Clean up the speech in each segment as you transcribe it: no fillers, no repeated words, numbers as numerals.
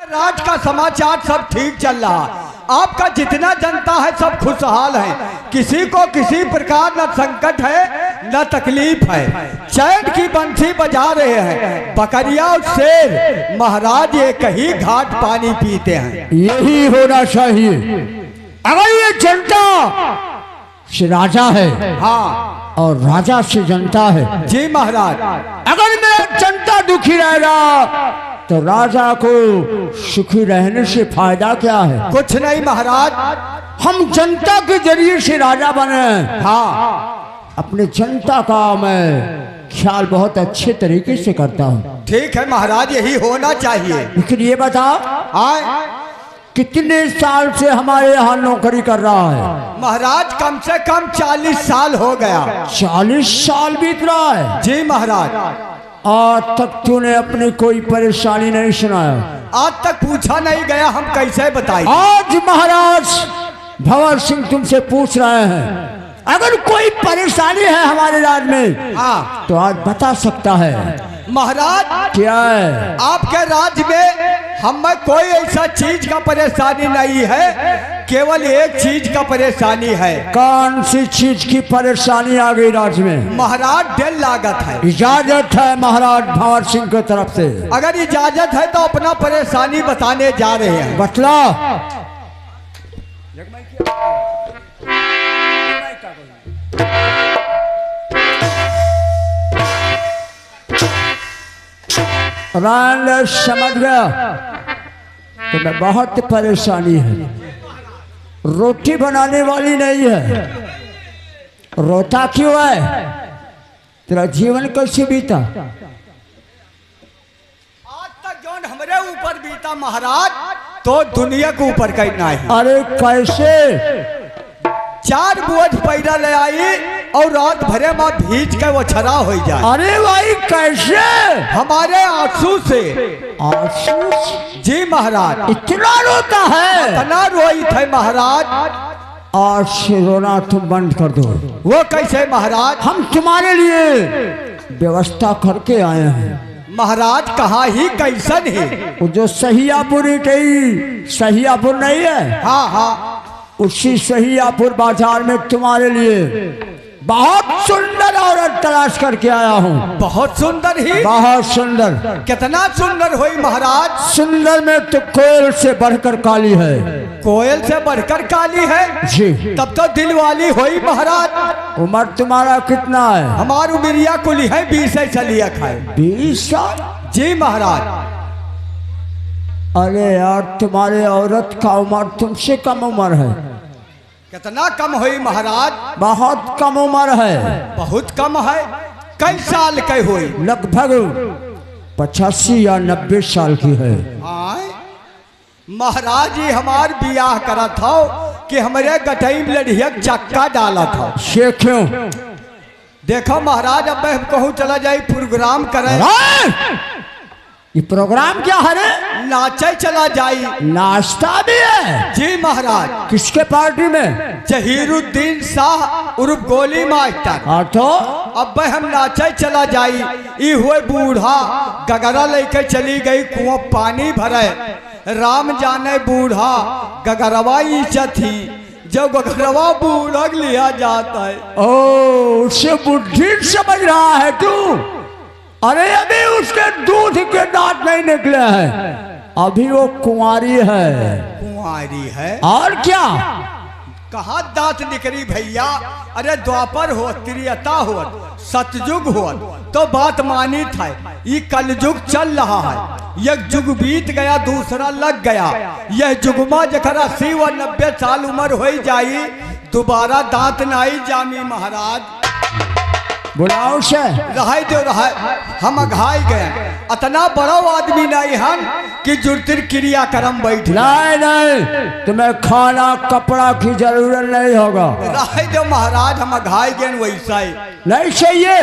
राज का समाचार सब ठीक चल रहा। आपका जितना जनता है सब खुशहाल है, किसी को किसी प्रकार न संकट है न तकलीफ है। चैन की बंसी बजा रहे हैं, बकरिया और शेर महाराज एक ही घाट पानी पीते हैं। यही होना चाहिए। अगर ये जनता से राजा है, हाँ, और राजा से जनता है। जी महाराज। अगर मेरा जनता दुखी रहेगा तो राजा को सुखी रहने से फायदा क्या है? कुछ नहीं महाराज। हम जनता के जरिए से राजा बने। हाँ, अपने जनता का मैं ख्याल बहुत अच्छे तरीके से करता हूँ। ठीक है महाराज, यही होना चाहिए। लेकिन ये बता, कितने साल से हमारे यहाँ नौकरी कर रहा है? महाराज कम से कम 40 साल हो गया। 40 साल बीत रहा है? जी महाराज। आज तक तूने अपनी कोई परेशानी नहीं सुनाया। आज तक पूछा नहीं गया, हम कैसे बताएं? आज महाराज भंवर सिंह तुमसे पूछ रहे हैं, अगर कोई परेशानी है हमारे राज्य में, हाँ, तो आज बता सकता है। महाराज क्या है? आपके राज्य में हमें कोई ऐसा चीज का परेशानी नहीं है, केवल एक चीज का परेशानी है। कौन सी चीज की परेशानी आ गई राज्य में? महाराज डेल लागत है। इजाजत है महाराज भंवर सिंह की तरफ से। अगर इजाजत है तो अपना परेशानी बताने जा रहे हैं। बतला। रान समझ गया तुम्हें बहुत परेशानी है। रोटी बनाने वाली नहीं है, रोता क्यों है? तेरा जीवन कैसे बीता? आज तक जौन हमारे ऊपर बीता महाराज, तो दुनिया के ऊपर कहना है। अरे कैसे? 4 बोझ पैरा ले आई और रात भरे में भीज के वो छरा हो जाए। अरे भाई कैसे? हमारे आंसू से। आंसू? जी महाराज। इतना रोता है? इतना रोई थे महाराज। आज से रोना तुम बंद कर दो। वो कैसे महाराज? हम तुम्हारे लिए व्यवस्था करके आए हैं। महाराज कहाँ ही कैसन है? वो जो सहियापुर सहियापुर नहीं है? हाँ हाँ, उसी सहियापुर बाजार में तुम्हारे लिए बहुत सुंदर औरत तलाश करके आया हूँ। बहुत सुंदर ही? बहुत सुंदर। कितना सुंदर हुई महाराज? सुंदर में तो कोयल से बढ़कर काली है। कोयल से बढ़कर काली है? जी। तब तो दिल वाली हुई महाराज। उम्र तुम्हारा कितना है? हमारी उमरिया कुली है 20 चलिया खाए। 20 साल? जी महाराज। अरे यार, तुम्हारे औरत का उम्र तुमसे कम उम्र है। कितना कम हुई महाराज? बहुत कम उम्र है। बहुत कम है? कई साल के हुई? लगभग 85 या 90 साल की है। महाराज जी हमार बियाह करा था कि हमारे गटई में लड़िया चक्का डाला था। ये क्यों? देखो महाराज, अब मैं कहूँ चला जाए प्रोग्राम करे। ये प्रोग्राम क्या है रे? नाचे चला जाई। नाश्ता भी है? जी महाराज। किसके पार्टी में? जहीरुद्दीन शाह उर्फ गोली मास्टर। हाँ तो अब हम नाचे चला जाई। ई हुए बूढ़ा गगरा लेके चली गई, कुआं पानी भरे। राम जाने बूढ़ा गगरवा ईचा थी, जब गगरवा बूढ़ा लिया जाता है। ओ, उससे बुद्धि समझ रहा है तू? अरे अभी उसके दूध के दांत नहीं निकले हैं, अभी वो कुंवारी है। कुंवारी है? और क्या? कहाँ दांत निकली भैया? अरे द्वापर हो, त्रेता हो, सतयुग हो तो बात मानी था। ये कलयुग चल रहा है, एक युग बीत गया दूसरा लग गया। यह युगमा जखर 80 व 90 साल उम्र हो जाई, दोबारा दांत नहीं जामी महाराज। बुलाओ से रहाई दो रहा, हम अघाई गए। इतना बड़ा आदमी नहीं हम कि जुर्तिर क्रिया कर्म बैठ। नहीं, तुम्हें खाना कपड़ा की जरूरत नहीं होगा। रहाई दो महाराज, हम अघाई गए वैसा ही नहीं चाहिए।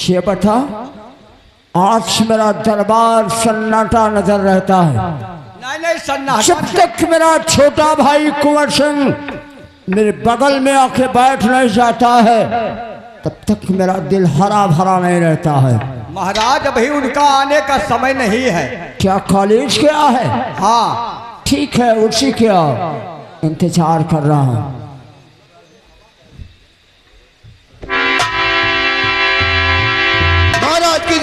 ये बता, आज मेरा दरबार सन्नाटा नजर रहता है। नहीं सन्नाटा। जब तक मेरा छोटा भाई कुंवर सिंह मेरे बगल में आके बैठ नहीं जाता है, तब तक मेरा दिल हरा भरा नहीं रहता है। महाराज अभी उनका आने का समय नहीं है। क्या कॉलेज गया है? हाँ ठीक है, उसी का इंतजार कर रहा हूँ। महाराज की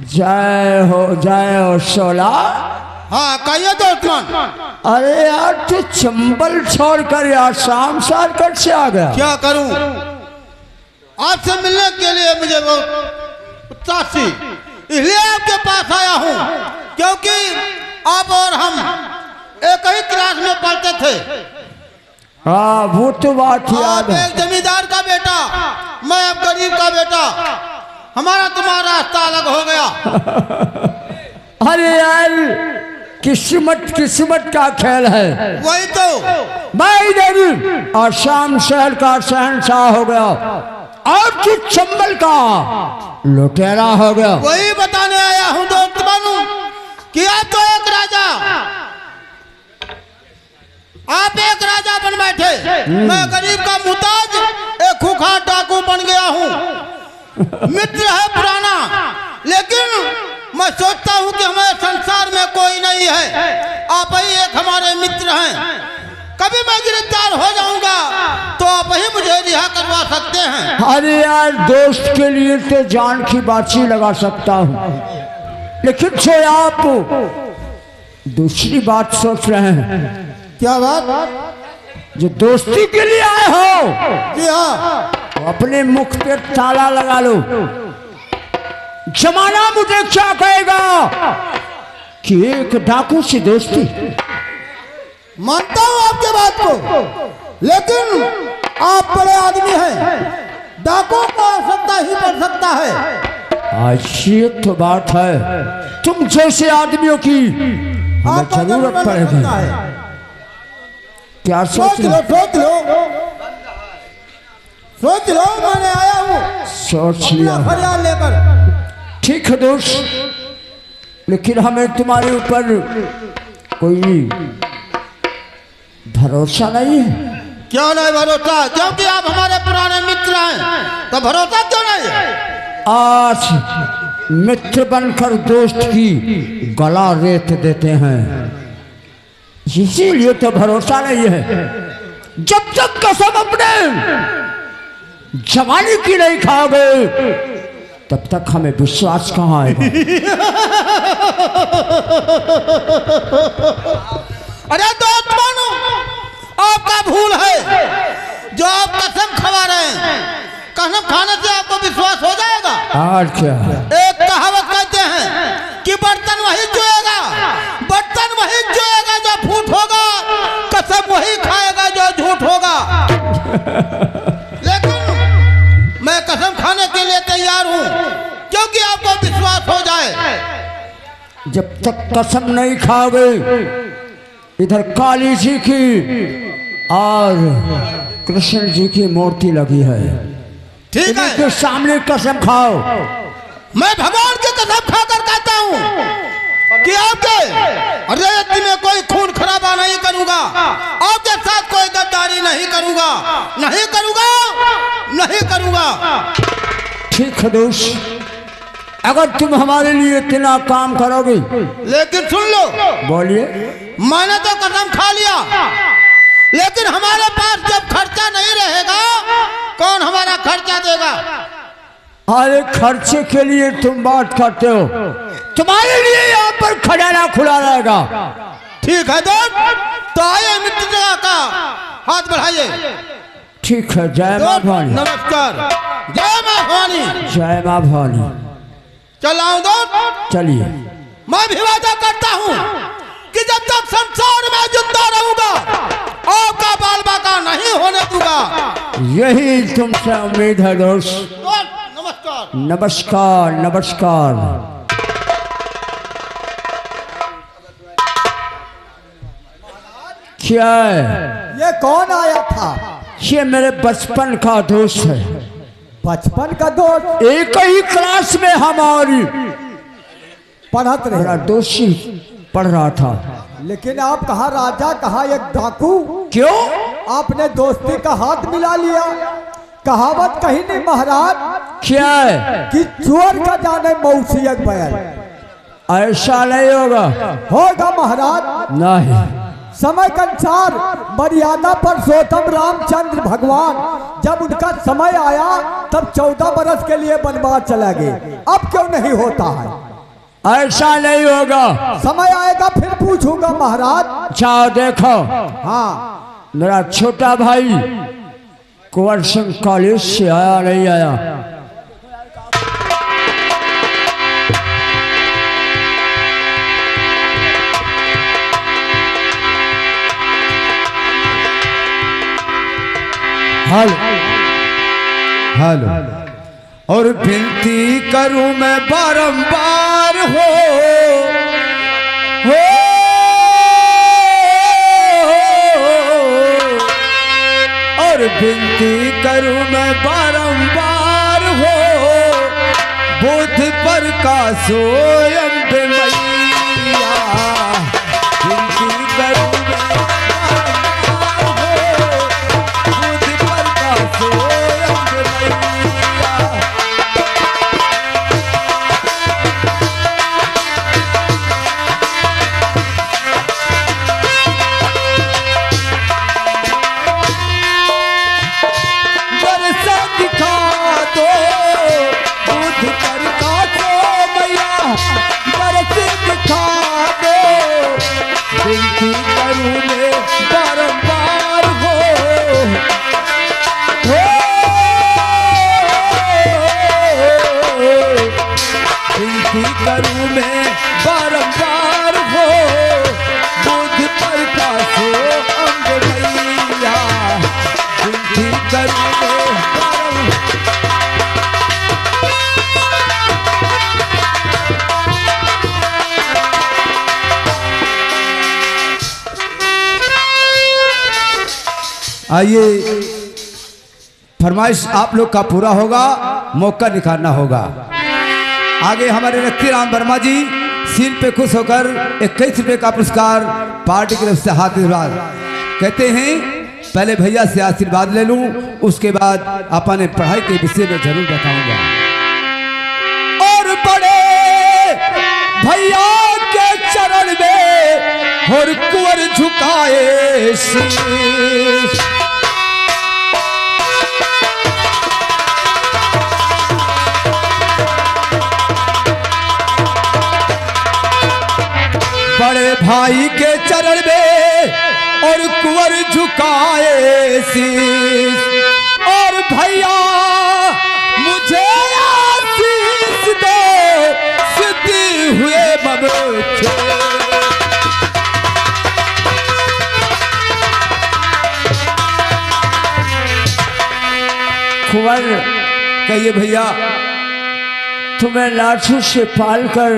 जय हो शोला। हाँ कहिए दोस्तमान। अरे यार तू चंबल छोड़कर यार शाम सार कट से आ गया। क्या करूं, आपसे मिलने के लिए मुझे बहुत उत्साह थी, इसलिए आपके पास आया हूं, क्योंकि आप और हम एक ही क्लास में पढ़ते थे। हाँ वो तो बात याद है। आप एक जमींदार का बेटा, मैं अब गरीब का बेटा, हमारा तुम्हारा रास्ता अलग हो गया। अरे यार किस्मत का खेल है। वही तो मैं इधर और शाम शहर का शहंशाह हो गया और तू चंबल का लुटेरा हो गया। वही बताने आया हूँ दोस्त बनू कि आप तो एक राजा, आप एक राजा बन बैठे, मैं गरीब का मुहताज एक खूंखार डाकू बन गया हूँ। मित्र है पुराना, लेकिन मैं सोचता हूँ कि हमारे संसार में कोई नहीं है, आप ही एक हमारे मित्र हैं। कभी मैं गिरफ्तार हो जाऊंगा तो आप ही मुझे रिहा करवा सकते हैं। अरे यार दोस्त के लिए तो जान की बाजी लगा सकता हूँ, लेकिन जो आप दूसरी बात सोच रहे हैं। क्या बात? जो दोस्ती के लिए आए हो, जी हाँ, तो अपने मुख पे ताला लगा लो। जमाना मुझे क्या कहेगा कि एक डाकू से दोस्ती। मानता हूँ आपके बात को, लेकिन आप बड़े आदमी हैं, डाकू को आवश्यकता ही पड़ सकता है। आज ये तो बात है, तुम जैसे आदमियों की हमें जरूरत पड़ेगी। क्या सोच लो, मैंने आया हूँ सोच लिया। फरियाद लेकर। ठीक है दोस्त, लेकिन हमें तुम्हारे ऊपर कोई भरोसा नहीं है। क्यों नहीं भरोसा? क्योंकि आप हमारे पुराने मित्र हैं, तो भरोसा क्यों नहीं है? आज मित्र बनकर दोस्त की गला रेत देते हैं, इसीलिए तो भरोसा नहीं है। जब तक कसम अपने जवानी की नहीं खाओगे तब तक हमें विश्वास कहाँ आएगा। अरे दोस्त मानो, आपका भूल है जो आप कसम खा रहे हैं। कसम खाने से आपको विश्वास हो जाएगा। और क्या? एक कहावत कहते हैं कि बर्तन वही जोएगा, बर्तन वही जोएगा जो फूट होगा, कसम वही खाएगा जो झूठ होगा। लेकिन मैं कसम खाने के लिए तैयार हूँ, क्योंकि आपको विश्वास हो जाए। जब तक कसम नहीं खाओगे, इधर काली जी की और कृष्ण जी की मूर्ति लगी है, ठीक है? इनके सामने कसम खाओ। मैं भगवान की कसम खाकर कहता हूँ कि आपके रेत में कोई खून खराबा नहीं करूंगा, आपके साथ कोई गद्दारी नहीं करूंगा, नहीं करूंगा, नहीं करूंगा। ठीक है दोस्त, अगर तुम हमारे लिए इतना काम करोगे। लेकिन सुन लो, बोलिए। मैंने तो कसम खा लिया, लेकिन हमारे पास जब खर्चा नहीं रहेगा, कौन हमारा खर्चा देगा? अरे खर्चे के लिए तुम बात करते हो, तुम्हारे लिए यहाँ पर खजाना खुला रहेगा। ठीक है दोस्त, तो आइए मित्रता का हाथ बढ़ाइए। ठीक है, जय माँ भवानी। नमस्कार। जय माँ भवानी। जय माँ भवानी। चल आऊं दोस्त? चलिए। मैं भी वादा करता हूँ कि जब तक संसार में जिंदा रहूंगा, आपका बाल बाका नहीं होने दूंगा। यही तुमसे उम्मीद है दोस्त। नमस्कार। नमस्कार नमस्कार। क्या है? ये कौन आया था? ये मेरे बचपन का दोस्त है। बचपन का दोस्त? एक ही क्लास में हमारी पढ़त मेरा रहे। दोषी पढ़ रहा था। लेकिन आप कहा राजा, कहा एक डाकू। क्यों? आपने दोस्ती का हाथ मिला लिया। कहावत कही नहीं महाराज क्या है? कि चोर का जाने मौसियत बयान। ऐसा नहीं होगा। होगा महाराज। नहीं। समय के अनुसार मर्यादा पुरुषोत्तम रामचंद्र भगवान जब उनका समय आया तब 14 बरस के लिए वनवास चला गए। अब क्यों नहीं होता है? ऐसा नहीं होगा। समय आएगा फिर पूछूंगा महाराज। जाओ देखो। हाँ मेरा छोटा भाई कुंवर सिंह कॉलेज से आया नहीं आया? Hello hello. और विनती करूं मैं बारंबार हो और विनती करूं मैं बारंबार हो बुध पर का सोयम मैया। विनती करूं मैं बारंबार हो बुध पर का सोयम मैया। बरसा दिखा दो बुध पर का सो मैया। बरस दिखा दो विनती करूं मैं बारंबार हो विनती करूं मैं बारंबार हो बुध पर का सो अंग मैया। विनती करूं मैं बारंबार। आइए फरमाइश आप लोग का पूरा होगा, मौका निकालना होगा। आगे हमारे रक्ति राम वर्मा जी सील पे खुश होकर 21 रुपए का पुरस्कार पार्टी की तरफ से हाथ दिलवा कहते हैं पहले भैया से आशीर्वाद ले लूं, उसके बाद अपने पढ़ाई के विषय में जरूर बताऊंगा। और बड़े भैया के चरण में और कुंवर झुकाए शीश। बड़े भाई के चरण में और कुंवर झुकाए शीश। और भैया मुझे आशीष दो सिद्धि हुए बबूचे। कुंवर कहिए भैया। तुम्हें लाठी से पाल कर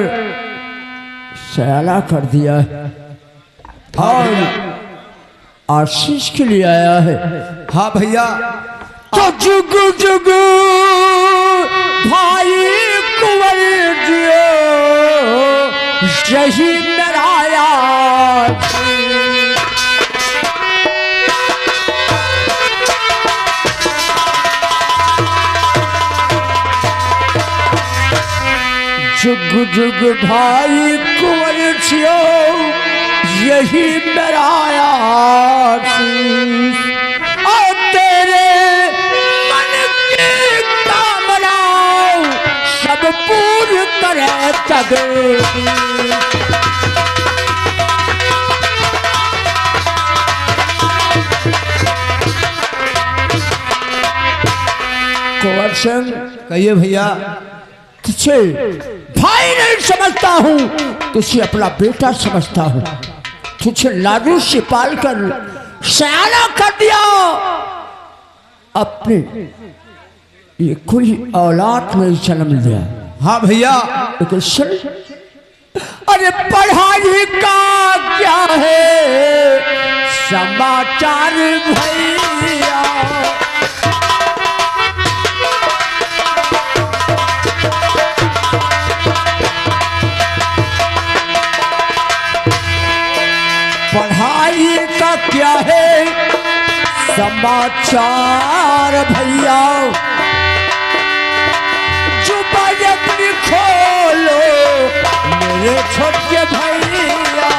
सयाना कर दिया है और आशीष के लिए आया है। हाँ भैया। तो जुग जुग भाई कुंवर जियो यही मेरा याद। जुग जुग भाई कुंवर जियो यही मेरा आशीष। और तेरे मन की कामना सब पूर्ण करे जगदीश। कुंवर सिंह कहिए भैया। तुझे भाई नहीं समझता हूँ, तुझे अपना बेटा समझता हूँ। तुझे लाडू से पाल कर सयाना कर दिया। अपने ये कोई औलाद नहीं जन्म दिया। हाँ भैया। लेकिन सुन, अरे पढ़ाई का क्या है समाचार भैया। पढ़ाई का क्या है समाचार भैया जुबान अपनी खोलो मेरे छोटे भैया।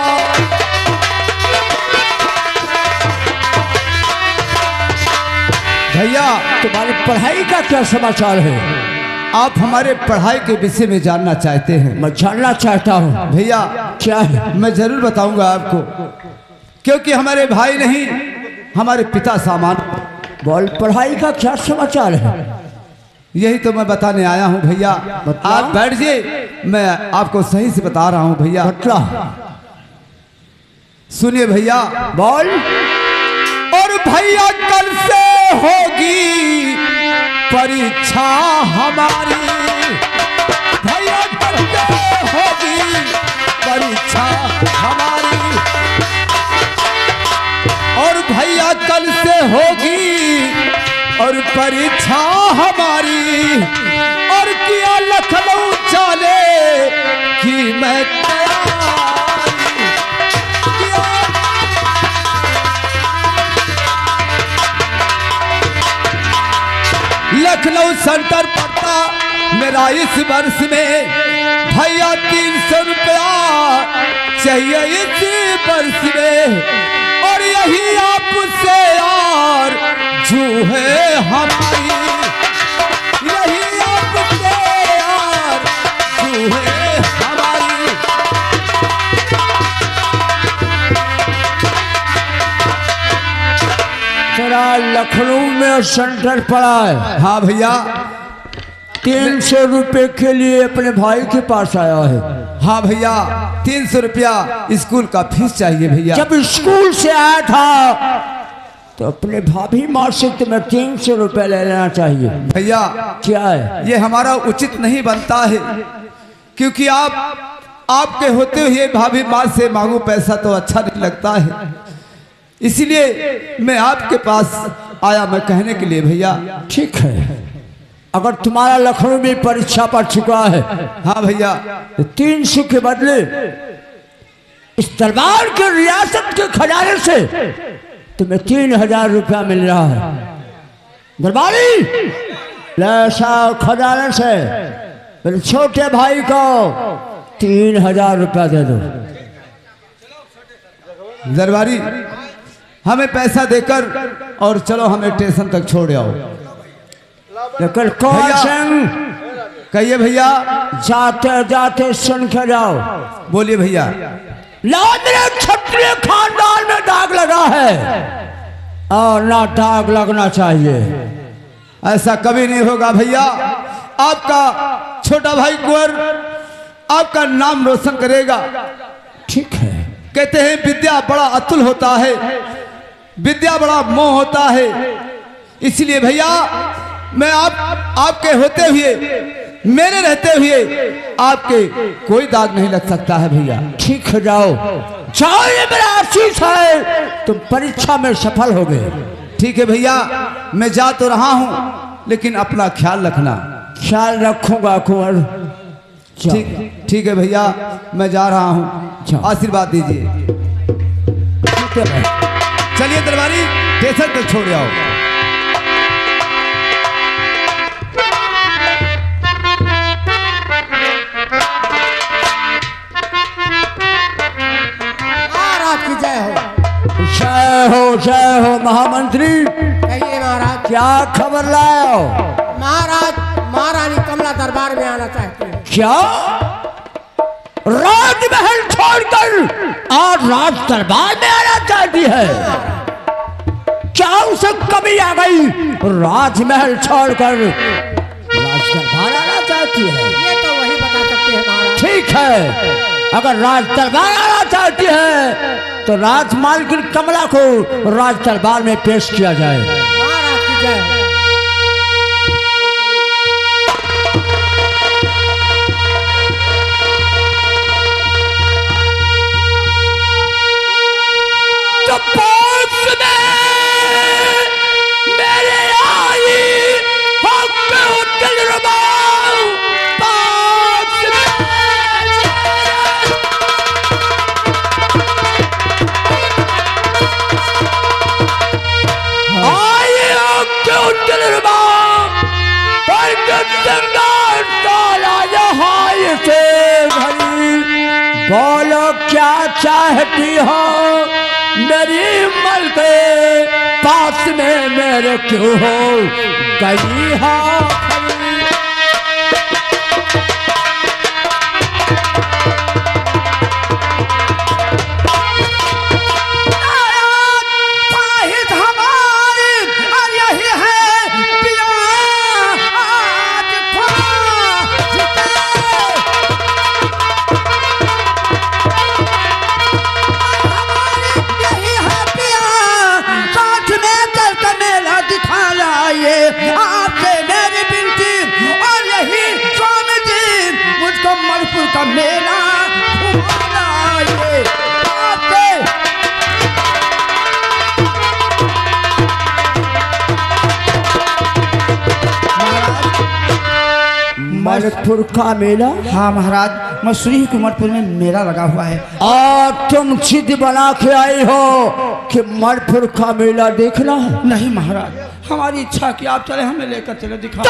भैया तुम्हारी पढ़ाई का क्या समाचार है? आप हमारे पढ़ाई के विषय में जानना चाहते हैं? मैं जानना चाहता हूँ। भैया क्या है? मैं जरूर बताऊंगा आपको, क्योंकि हमारे भाई नहीं हमारे पिता सामान। बोल, पढ़ाई का क्या समाचार है? यही तो मैं बताने आया हूँ भैया। आप बैठ जाइए, मैं आपको सही से बता रहा हूँ भैया। बतला। सुनिए भैया। बोल। और भैया कल से होगी परीक्षा हमारी, भैया कल से होगी परीक्षा हमारी, और भैया कल से होगी और परीक्षा हमारी, और किया लखनऊ जाने की मैं लखनऊ सेंटर पड़ता मेरा इस वर्ष में, भैया 300 रुपया चाहिए इस वर्ष में, और यही आपसे यार जो है हमारी, यही आपसे यार जो है हमारी। तेरा लखनऊ में सेंटर पड़ा है? हाँ भैया। 300 रुपए के लिए अपने भाई के पास आया है? हाँ भैया, 300 रुपया स्कूल का फीस चाहिए भैया। जब स्कूल से आया था तो अपने भाभी माँ से तुम्हें 300 रुपए ले लेना चाहिए। भैया क्या है ये हमारा उचित नहीं बनता है, क्योंकि आपके होते हुए भाभी माँ से मांगू पैसा तो अच्छा नहीं लगता है, इसलिए मैं आपके पास आया मैं कहने के लिए भैया। ठीक है, अगर तुम्हारा लखनऊ में परीक्षा पड़ चुका है, हाँ भैया, तो 300 के बदले इस दरबार के रियासत के खजाने से तुम्हें 3000 रुपया मिल रहा है। दरबारी ऐसा खजाने से मेरे छोटे भाई को 3000 रुपया दे दो। दरबारी हमें पैसा देकर और चलो हमें स्टेशन तक छोड़ आओ। लेकिन कौन सिंह, कहिए भैया। जाते जाते सुन के जाओ। बोलिए भैया। मेरे क्षत्रिय खानदान में दाग लगा है और ना दाग लगना चाहिए। ऐसा कभी नहीं होगा भैया। आपका छोटा भाई कुंवर आपका नाम रोशन करेगा। ठीक है। कहते हैं विद्या बड़ा अतुल होता है, विद्या बड़ा मोह होता है, इसलिए भैया मैं आपके होते हुए, मेरे रहते हुए आपके कोई दाग नहीं लग सकता है भैया। ठीक है, जाओ जाओ, ये मेरा आशीष है, तुम परीक्षा में सफल हो गए। ठीक है भैया, मैं जा तो रहा हूँ, लेकिन अपना ख्याल रखना। ख्याल रखूंगा कुंवर। ठीक है भैया, मैं जा रहा हूँ, आशीर्वाद दीजिए। चलिए दरबारी, स्टेशन तक छोड़ आओ। महाराज की जय हो। जय हो, जय हो महामंत्री। कहिए महाराज। क्या खबर लाए? महाराज, महारानी कमला दरबार में आना चाहती है। क्या? राजमहल छोड़कर आज राज दरबार में आना चाहती है? क्या उसे कभी आ गई राजमहल छोड़कर राज दरबार आना चाहती है? ये तो वही बता सकते हैं महाराज। ठीक है, अगर राज दरबार आना चाहती है तो राजमालकिन कमला को राज दरबार में पेश किया जाए। महाराज की जय हो। चाहती हो मेरी मल के पास में मेरे क्यों हो गई हो आपसे मेरी बिनती और यही स्वामी जी मुझको मणिपुर का मेला घुमाइए आपसे। मणिपुर का मेला? हाँ महाराज, मसूरी कुमारपुर में मेला लगा हुआ है। और तुम जिद बना के आई हो कि मणिपुर का मेला देखना है? नहीं महाराज, हमारी इच्छा कि आप चले, हमें लेकर चले दिखा।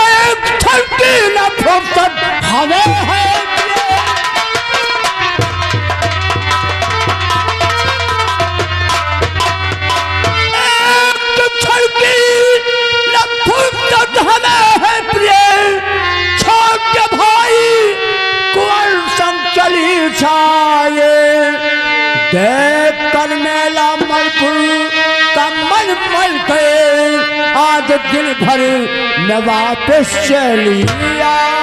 हमें है चली छाए देख कर मेला मणिपुर का मन मल के आज दिन भर में वापस चली आए।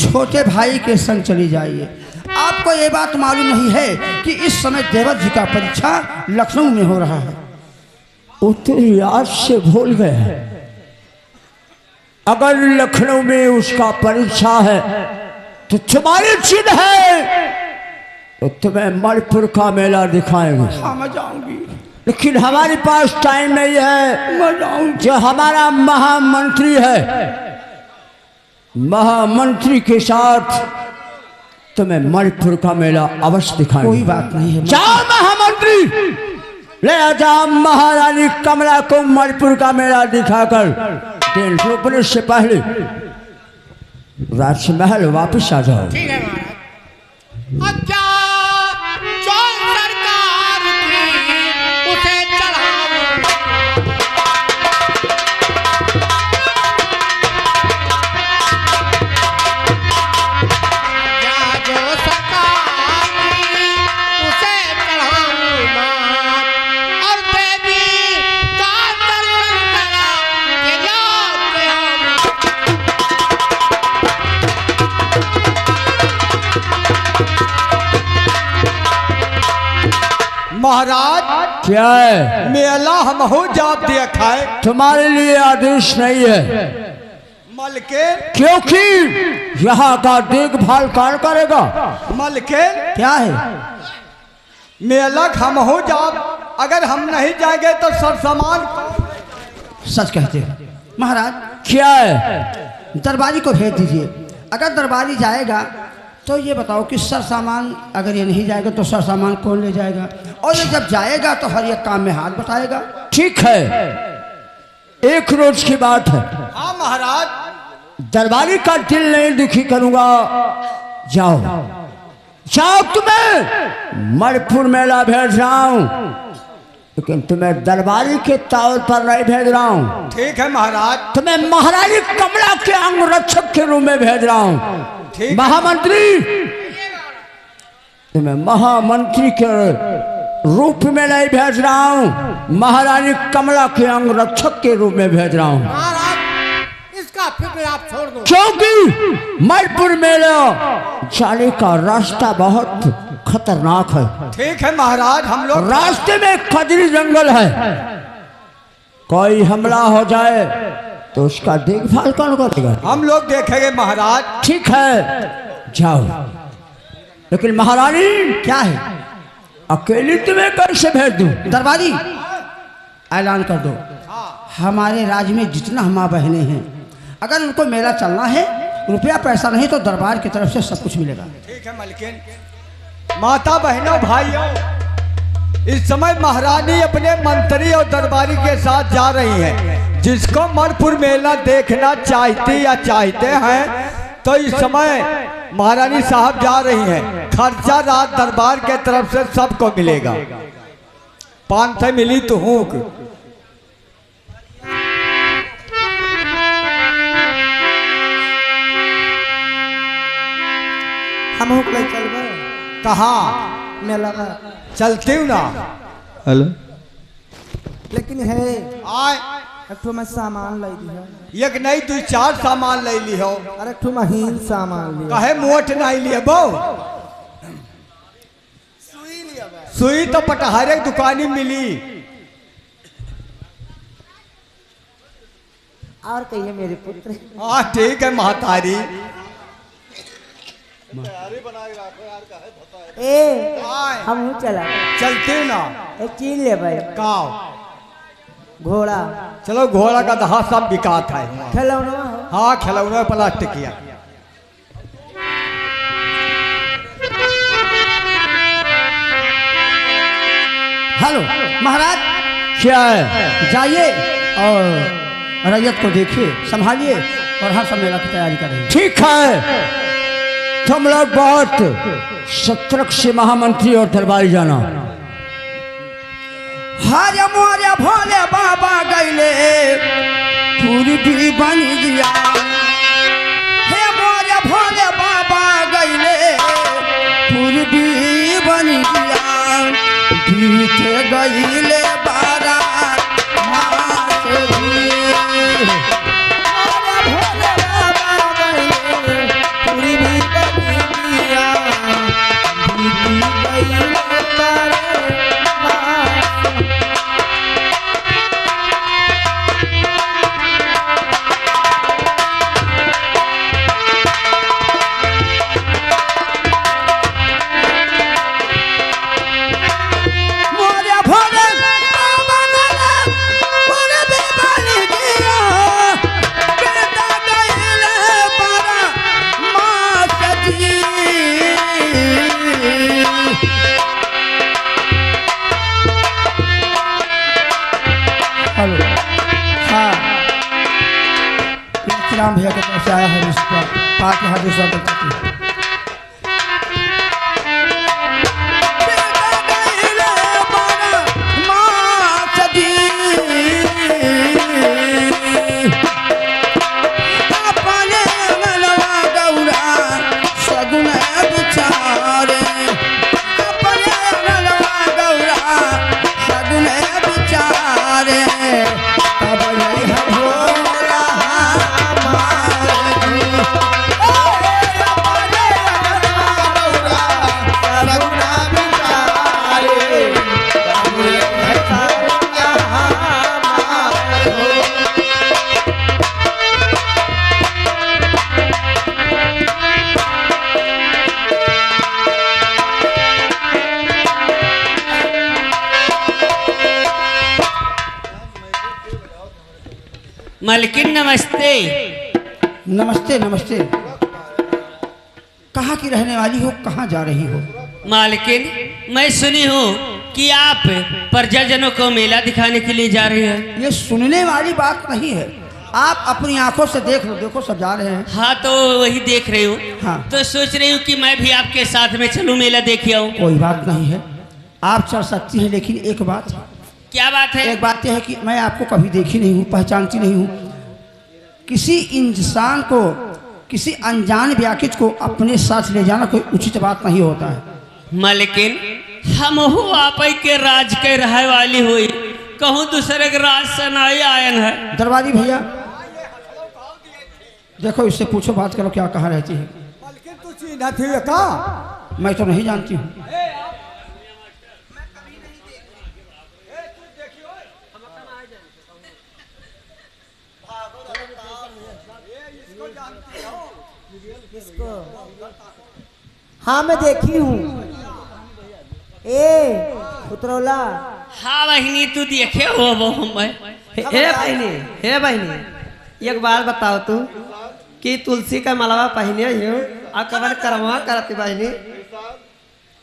छोटे भाई के संग चली जाइए। आपको ये बात मालूम नहीं है कि इस समय देवर जी का परीक्षा लखनऊ में हो रहा है। वो तेरी याद से भूल गए। अगर लखनऊ में उसका परीक्षा है तो तुम्हारी जिद है तो तुम्हें मणिपुर का मेला दिखाएंगे। हाँ मैं जाऊंगी, लेकिन हमारे पास टाइम नहीं है। मैं जाऊंगी। जो हमारा महामंत्री है, महामंत्री के साथ तुम्हें मणिपुर का मेला अवश्य दिखाएंगे। कोई बात नहीं है। जाओ महामंत्री, ले जाओ महारानी कमला को मणिपुर का मेला दिखाकर दिन डूबने से पहले राजमहल वापस आ जाओ। ठीक है महाराज। अच्छा चौल सरकार की उसे चढ़ाओ, क्या जो सरकार की उसे चढ़ाऊं मात, और देवी का दर्शन करा के लौट आऊं। महाराज क्या है? मेला हम हो जाप देखा है तुम्हारे लिए आदेश नहीं है, मल के क्योंकि यहाँ का देखभाल कौन करेगा? मल के क्या है? मेला हम हो जाप, अगर हम नहीं जाएंगे तो सब सामान। सच कहते हैं महाराज। क्या है? दरबारी को भेज दीजिए। अगर दरबारी जाएगा तो ये बताओ कि सर सामान, अगर ये नहीं जाएगा तो सर सामान कौन ले जाएगा? और ये जब जाएगा तो हर एक काम में हाथ बताएगा। ठीक है, एक रोज की बात है। हाँ महाराज, दरबारी का दिल नहीं दुखी करूंगा। जाओ जाओ, तुम्हें मणिपुर मेला भेज रहा हूं, लेकिन तुम्हें दरबारी के तौर पर नहीं भेज रहा हूं। ठीक है महाराज। तुम्हें महारानी कमला के अंगरक्षक के रूप में भेज रहा हूं। ठीक। महामंत्री, तुम्हें महामंत्री के रूप में नहीं भेज रहा हूं, महारानी कमला के अंगरक्षक के रूप में भेज रहा हूं। महाराज इसका ना फिक्र आप छोड़ दो। क्योंकि मणिपुर मेला जाने का रास्ता बहुत खतरनाक है। ठीक है महाराज, हम लोग रास्ते में खजरी जंगल है, कोई हमला हो जाए तो उसका देखभाल कौन करेगा? हम लोग देखेंगे महाराज। ठीक है, जाओ। लेकिन महारानी क्या है? अकेली तुम्हें कैसे भेज दूं? दरबारी ऐलान कर दो, हमारे राज्य में जितना माँ बहनें हैं, अगर उनको मेला चलना है, रुपया पैसा नहीं तो दरबार की तरफ से सब कुछ मिलेगा। ठीक है मलकिन। माता बहनों भाइयों, इस समय महारानी अपने मंत्री और दरबारी के साथ जा रही हैं। जिसको मणिपुर मेला देखना चाहती या चाहते हैं तो इस समय महारानी साहब जा रही हैं। खर्चा रात दरबार के तरफ से सबको मिलेगा। 500 मिली तो हूँ। हम हो चल कहाँ मेला का, चलती हूँ ना। हेलो, लेकिन है आए एक ठो मैं सामान लाई दी है। एक नहीं 2-4 सामान ले ली हो। अरे एक ठो महीन सामान लिया। कहे मोट नहीं लिए बो। सुई तो पटहारे की दुकानी मिली। और कहिए मेरे पुत्र। हाँ ठीक है महतारी। ए आए हम चला चलती हूँ ना। एक चीज ले भाई, काव घोड़ा चलो घोड़ा का दहा सब बिकात है। खिलौना हो। हाँ खिलौना प्लास्टिक किया। हेलो महाराज, क्या है? जाइए और रैयत को देखिए, संभालिए और हम सब मेला की तैयारी करेंगे। ठीक है, तुम लोग बहुत सतर्क से महामंत्री और दरबारी जाना। हरे मोरे भोले बाबा गईले पूर्वी बन गया। हे मोरे भोले बाबा गईले पूर्वी बन गया। बीते गईले 12 मास भी। मोरे भोले बाबा गईले पूर्वी बन गया। बीते गईले 12 मास। हेलो, हाँ राम भैया के तरफ से आया है इसका पार्टी हाथी स्वागत करती है। मालकिन नमस्ते। नमस्ते नमस्ते। कहाँ की रहने वाली हो, कहाँ जा रही हो? मालकिन मैं सुनी हूँ कि आप प्रजाजनों को मेला दिखाने के लिए जा रहे हैं। ये सुनने वाली बात नहीं है, आप अपनी आंखों से देख लो। देखो सब जा रहे हैं। हाँ तो वही देख रही हूँ। हाँ। तो सोच रही हूँ कि मैं भी आपके साथ में चलूँ, मेला देख आऊँ। कोई बात नहीं है, आप चल सकती हैं, लेकिन एक बात है। क्या बात है? एक बात यह है कि मैं आपको कभी देखी नहीं हूँ, पहचानती नहीं हूँ। किसी इंसान को, किसी अनजान व्याकुल को अपने साथ ले जाना कोई उचित बात नहीं होता है। मालकिन हम हो आप के राज के रहे वाली हुई, कहूँ दूसरे के राज से नहीं आयन है। दरबारी भैया देखो इससे पूछो, बात करो क्या कहाँ रहती है। मालकिन तू चिन्ह थी का मैं तो नहीं जानती हूँ। हाँ मैं देखी हूँ। उतरौला हाँ बहनी तू देखे हो वो मैं हे बहनी एक बात बताओ तू कि तुलसी का मलावा पहने हो और कबर करवा करती बहनी,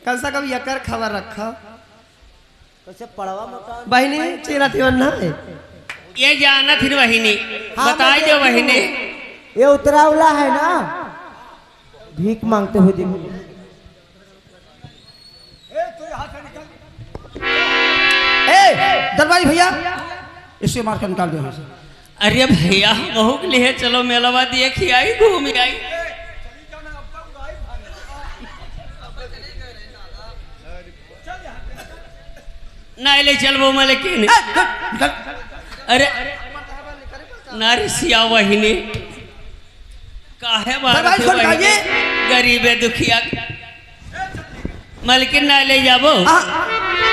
कम से कम यकर खबर रखो कैसे पड़वा मकान बहनी चिरती वन्ना है। ये जाना थी बहनी, हाँ, बताई मैं दो देखी बहनी। हूँ। ये उतरावला है ना, भीख मांगते हुए देखो। दरबारी भैया इसे मार कर निकाल दो यहाँ से। अरे भैया बहू के लिए चलो मेलावा देखी आई घूम आई। नहीं ले चल वो लेकिन अरे नारिसिया वहीने काहे बात गरीब है दुखिया मलकिन ना ले जाबो।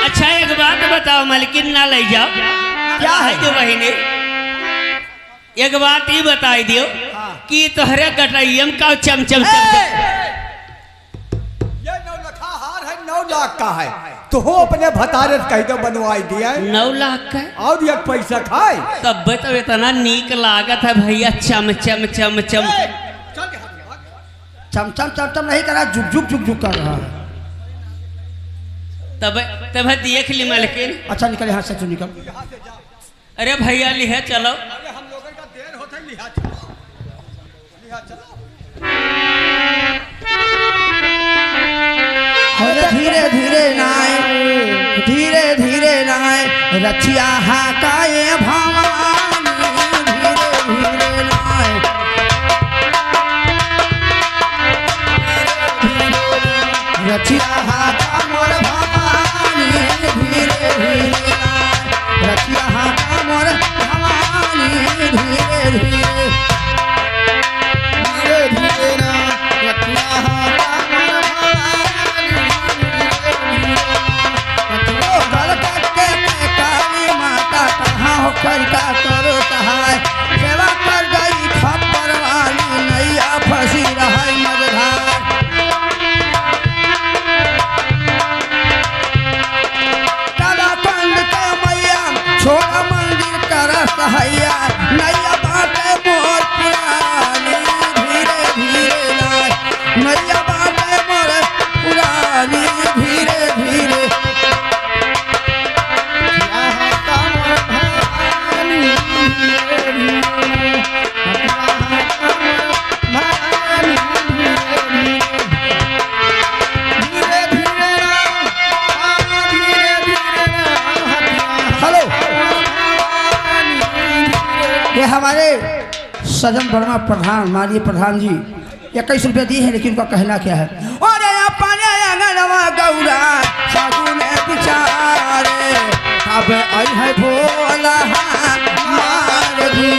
अच्छा एक बात बताओ मलकिन ना ले जाओ क्या है जो वहीने, एक बात ही बताई दियो कि तोहरे कटाइयम का चमचम ये 9 लाख हार है, 9 लाख का है। तो हो अपने भतारे कह दो बनवाई दिया 9 लाख का और एक पैसा खाए तब तो इतना नीक लागत है भैया, चम चम चम चम चम चम चम चम नहीं कर रहा, जुग जुग जुग जुग कर रहा है। तब तब देख ली मलकिन। अच्छा निकल यहाँ से, तू निकल। अरे भैया लिहे चलो। अरे हम लोगों का देर होता है, लिहा चलो, लिहा चलो। अरे धीरे धीरे नाय, धीरे धीरे नाय, रचिया हाकाए भवानी, धीरे धीरे नाय, रचिया हाका मोर भवानी, धीरे धीरे नाय, रचिया हाका मोर भवानी, धीरे धीरे, धीरे धीरे नाय, रचिया हाका मोर कर का करो सहाय, सेवा कर गई खप्पर वाली नैया फंसी रही मझधार। काला कंद के मैया छोड़ा मंदिर कर सहैया, नैया बाटे मोर पुरानी, धीरे धीरे नाय, नैया बाटे मोर पुरानी, धीरे धीरे हमारे सजन वर्मा प्रधान माननीय प्रधान जी 21 रुपये दिए हैं, लेकिन उनका कहना क्या है। अरे अपने अंगनवा गौरा सगुन बिचारे अब आई है भोला मार दी।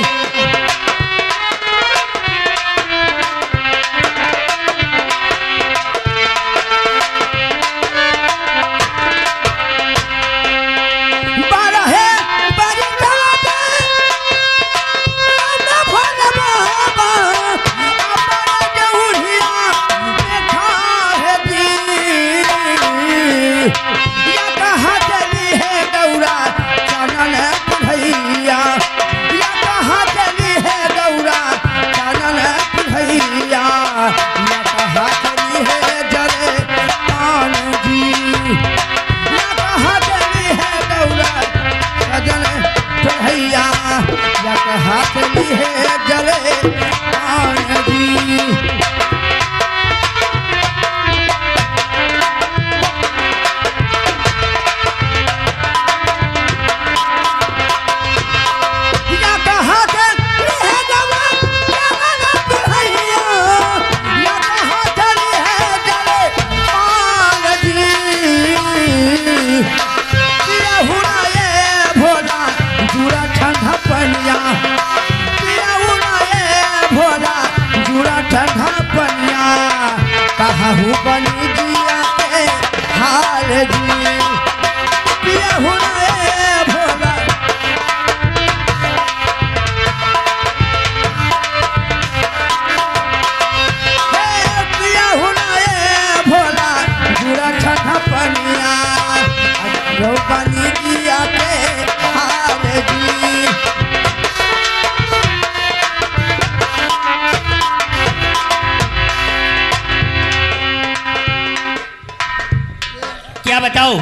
क्या बताओ।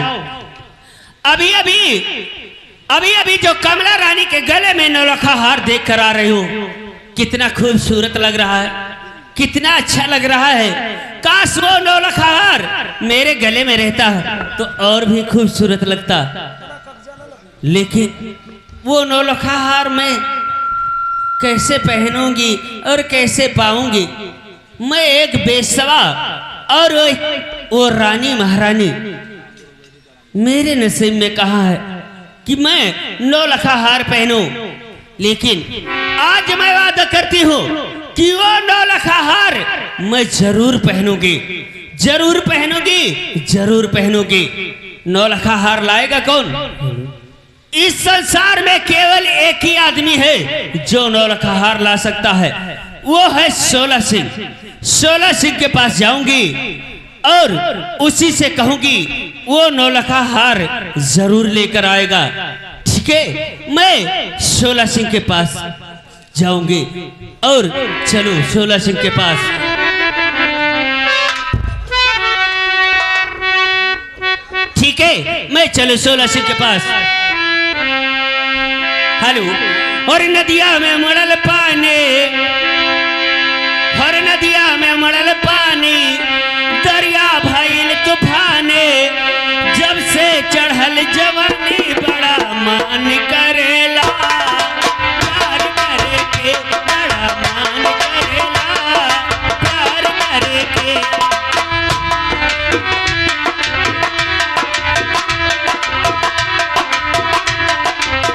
अभी अभी जो कमला रानी के गले में नौलखा हार देख कर आ रही हूँ, कितना खूबसूरत लग रहा है, कितना अच्छा लग रहा है। काश वो नौलखा हार मेरे गले में रहता तो और भी खूबसूरत लगता। लेकिन वो नौलखा हार मैं कैसे पहनूंगी और कैसे पाऊंगी। मैं एक बेसवा और वो रानी महारानी, मेरे नसीब में कहा है कि मैं नौलखा हार पहनूं। लेकिन आज मैं वादा करती हूँ कि वो नौलखा हार मैं जरूर पहनूंगी, जरूर पहनूंगी, जरूर पहनूंगी। नौलखा हार लाएगा कौन? इस संसार में केवल एक ही आदमी है जो नौलखा हार ला सकता है, वो है सोलह सिंह। सोलह सिंह के पास जाऊंगी और उसी से कहूंगी वो नौलखा हार जरूर लेकर आएगा। ठीक है, मैं सोलह सिंह के पास जाऊंगी और चलो सोलह सिंह के पास। ठीक है, मैं चलो सोलह सिंह के पास। हेलो। और नदिया में मड़ल पानी, हर नदिया में मड़ल पानी, दरिया भइल तूफाने, जब से चढ़ल जवानी